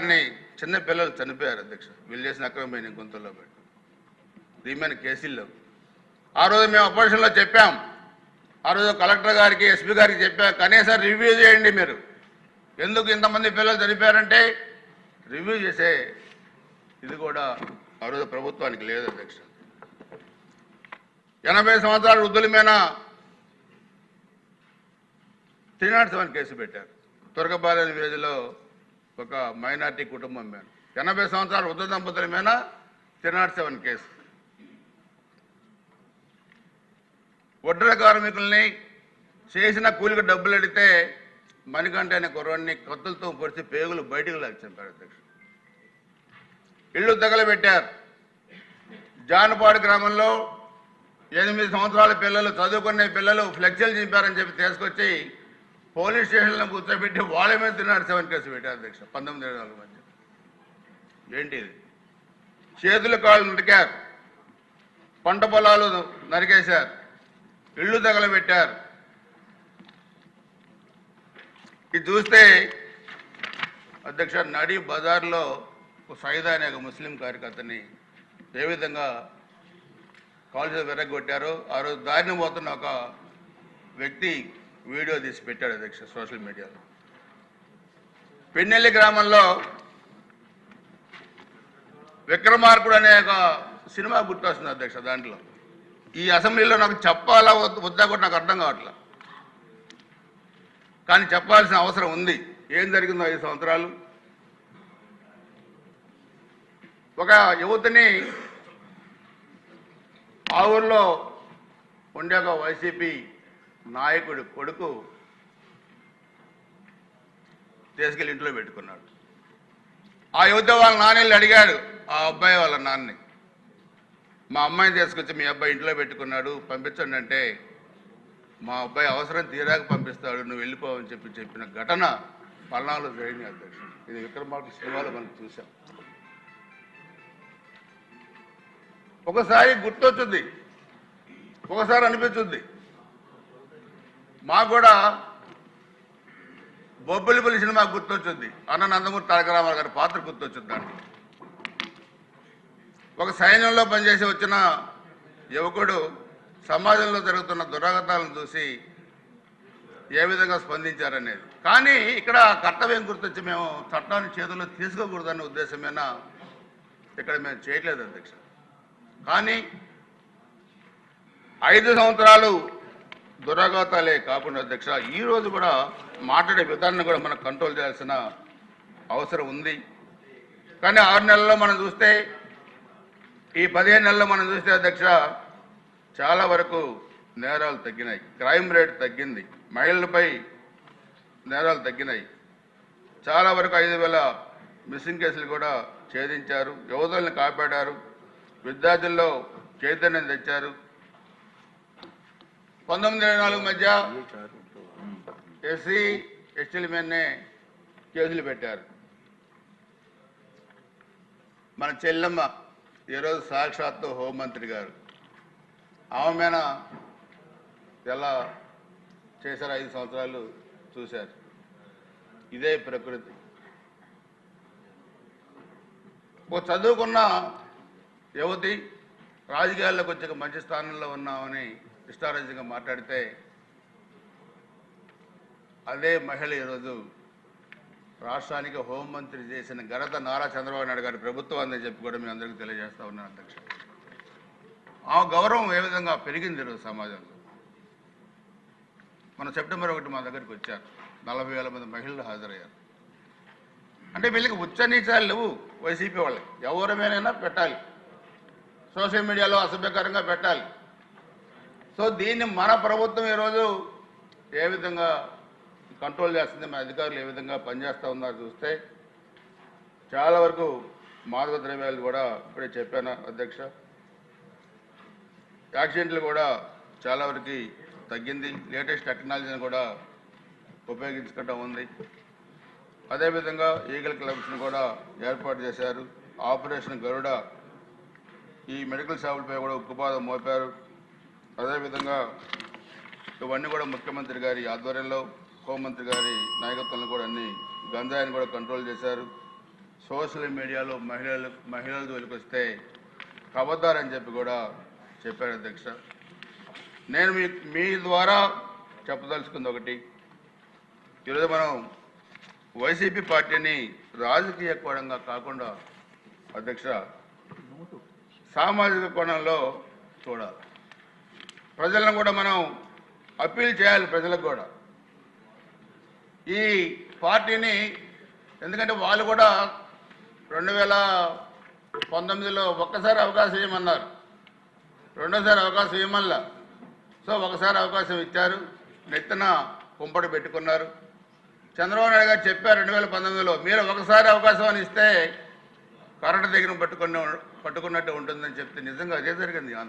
గారిని చిన్న పిల్లలు చనిపోయారు అధ్యక్ష, వీళ్ళు చేసిన అక్రమమైన గుంతల్లో పెట్టి దీమైన కేసుల్లో. ఆ రోజు మేము అపోజిషన్లో చెప్పాం, ఆ రోజు కలెక్టర్ గారికి ఎస్పీ గారికి చెప్పాం, కనీసం రివ్యూ చేయండి మీరు, ఎందుకు ఇంతమంది పిల్లలు చనిపోయారంటే రివ్యూ చేసే ఇది కూడా ఆ రోజు ప్రభుత్వానికి లేదు అధ్యక్ష. 80 సంవత్సరాల వృద్ధుల మీద 307 కేసు పెట్టారు. తురకపాలెం విలేజ్లో ఒక మైనార్టీ కుటుంబం మీద 80 సంవత్సరాల వృద్ధ దంపతుల మీద 307 కేసు. ఒడ్ర కార్మికుల్ని చేసిన కూలికి డబ్బులు అడిగితే మణికంఠ అనే కుర్రాడిని కత్తులతో పొడిచి పేగులు బయటకు లాగి చంపారు అధ్యక్ష. ఇళ్ళు తగలబెట్టారు. జానపాడు గ్రామంలో 8 సంవత్సరాల పిల్లలు, చదువుకునే పిల్లలు ఫ్లెక్సీలు చింపారని చెప్పి తీసుకొచ్చి పోలీస్ స్టేషన్లో కూర్చోబెట్టి వాళ్ళ మీద 307 కేసు పెట్టారు అధ్యక్ష. 19 మధ్య ఏంటి ఇది? చేతులు కాళ్ళు నరికారు, పంట పొలాలు నరికేశారు, ఇళ్ళు తగలబెట్టారు. ఇది చూస్తే అధ్యక్ష, నడి బజార్లో సైదా అనే ఒక ముస్లిం కార్యకర్తని ఏ విధంగా కాల్చి విరగొట్టారో ఆ రోజు దారిని పోతున్న ఒక వ్యక్తి వీడియో తీసి పెట్టాడు అధ్యక్ష సోషల్ మీడియాలో. పెన్నెల్లి గ్రామంలో విక్రమార్కుడు అనే ఒక సినిమా గుర్తొస్తుంది అధ్యక్ష. దాంట్లో ఈ అసెంబ్లీలో నాకు చెప్పాలా వద్దా కూడా నాకు అర్థం కావట్లా, కానీ చెప్పాల్సిన అవసరం ఉంది. ఏం జరిగిందో 5 సంవత్సరాలు ఒక యువతిని ఆ ఊళ్ళో ఉండే ఒక వైసీపీ నాయకుడి కొడుకు తీసుకెళ్ళి ఇంట్లో పెట్టుకున్నాడు. ఆ యువత వాళ్ళ నాన్నని అడిగాడు, ఆ అబ్బాయి వాళ్ళ నాన్నని, మా అమ్మాయిని తీసుకొచ్చి మీ అబ్బాయి ఇంట్లో పెట్టుకున్నాడు, పంపించండి అంటే, మా అబ్బాయి అవసరం తీరాక పంపిస్తాడు, నువ్వు వెళ్ళిపోవని చెప్పిన ఘటన పల్నాడులో జరిగింది అధ్యక్ష. ఇది విక్రమార్కుడు సినిమాలో మనం చూసాం. ఒకసారి గుర్తొచ్చుద్ది, ఒకసారి అనిపించుద్ది. మాకు కూడా బొబ్బిలిపల్లి సినిమా గుర్తొచ్చుద్ది, అన్న నందమూరి తారక రామారావు గారి పాత్ర గుర్తొచ్చుద్ది. దాంట్లో ఒక సైన్యంలో పనిచేసి వచ్చిన యువకుడు సమాజంలో జరుగుతున్న దురాగతాలను చూసి ఏ విధంగా స్పందించారనేది. కానీ ఇక్కడ కర్తవ్యం గుర్తొచ్చి మేము చట్టాన్ని చేతుల్లో తీసుకోకూడదనే ఉద్దేశమైనా ఇక్కడ మేము చేయట్లేదు అధ్యక్ష. కానీ 5 సంవత్సరాలు దురాఘాతాలే కాకుండా అధ్యక్ష, ఈరోజు కూడా మాట్లాడే విధానాన్ని కూడా మనం కంట్రోల్ చేయాల్సిన అవసరం ఉంది. కానీ 6 నెలల్లో మనం చూస్తే, ఈ 15 నెలల్లో మనం చూస్తే అధ్యక్ష, చాలా వరకు నేరాలు తగ్గినాయి, క్రైమ్ రేట్ తగ్గింది, మహిళలపై నేరాలు తగ్గినాయి, చాలా వరకు 5,000 మిస్సింగ్ కేసులు కూడా ఛేదించారు, యువతుల్ని కాపాడారు, విద్యార్థుల్లో చైతన్యం తెచ్చారు. 1924 మధ్య ఎస్సీ ఎస్టీల మీదనే కేసులు పెట్టారు. మన చెల్లెమ్మ ఈరోజు సాక్షాత్తు హోంమంత్రి గారు, ఆమె మీద ఎలా చేశారు 5 సంవత్సరాలు చూశారు. ఇదే ప్రకృతి. ఓ చదువుకున్న యువతి రాజకీయాల్లోకి వచ్చి మంచి స్థానంలో ఉన్నామని ఇష్టారాజ్యంగా మాట్లాడితే, అదే మహిళ ఈరోజు రాష్ట్రానికి హోంమంత్రి చేసిన ఘనత నారా చంద్రబాబు నాయుడు గారి ప్రభుత్వం అని చెప్పి కూడా మీ అందరికీ తెలియజేస్తా ఉన్నాను అధ్యక్ష. ఆ గౌరవం ఏ విధంగా పెరిగింది ఈరోజు సమాజంలో. మన సెప్టెంబర్ 1 మా దగ్గరికి వచ్చారు, 40,000 మంది మహిళలు హాజరయ్యారు. అంటే వీళ్ళకి ఉచ్చనీచాలు లేవు. వైసీపీ వాళ్ళకి ఎవరిమైనా పెట్టాలి, సోషల్ మీడియాలో అసభ్యకరంగా పెట్టాలి. సో దీన్ని మన ప్రభుత్వం ఈరోజు ఏ విధంగా కంట్రోల్ చేస్తుంది, మన అధికారులు ఏ విధంగా పనిచేస్తూ ఉన్నారు చూస్తే చాలా వరకు మాదక ద్రవ్యాలు కూడా ఇప్పుడే చెప్పాను అధ్యక్ష, యాక్సిడెంట్లు కూడా చాలా వరకు తగ్గింది, లేటెస్ట్ టెక్నాలజీని కూడా ఉపయోగించుకోవడం ఉంది. అదేవిధంగా ఈగల్ క్లబ్స్ను కూడా ఏర్పాటు చేశారు. ఆపరేషన్ గరుడ ఈ మెడికల్ షాపులపై కూడా ఉక్కుపాదం మోపారు. అదేవిధంగా ఇవన్నీ కూడా ముఖ్యమంత్రి గారి ఆధ్వర్యంలో, హోంమంత్రి గారి నాయకత్వంలో కూడా అన్ని గంజాయిని కూడా కంట్రోల్ చేశారు. సోషల్ మీడియాలో మహిళల జోలికి వస్తే కబద్దారని చెప్పి కూడా చెప్పారు అధ్యక్ష. నేను మీ ద్వారా చెప్పదలుచుకుంది ఒకటి, ఈరోజు మనం వైసీపీ పార్టీని రాజకీయ కోణంగా కాకుండా అధ్యక్ష సామాజిక కోణంలో చూడాలి. ప్రజలను కూడా మనం అప్పీల్ చేయాలి. ప్రజలకు కూడా ఈ పార్టీని, ఎందుకంటే వాళ్ళు కూడా 2019లో ఒక్కసారి అవకాశం ఇవ్వమన్నారు, రెండోసారి అవకాశం ఇవ్వమల్లా. సో ఒకసారి అవకాశం ఇచ్చారు, నెత్తిన కుంపటి పెట్టుకున్నారు. చంద్రబాబు నాయుడు గారు చెప్పారు 2019లో, మీరు ఒకసారి అవకాశం అని ఇస్తే కరెంటు దగ్గర పట్టుకున్నట్టు ఉంటుందని చెప్తే నిజంగా అదే జరిగింది ఆంధ్ర.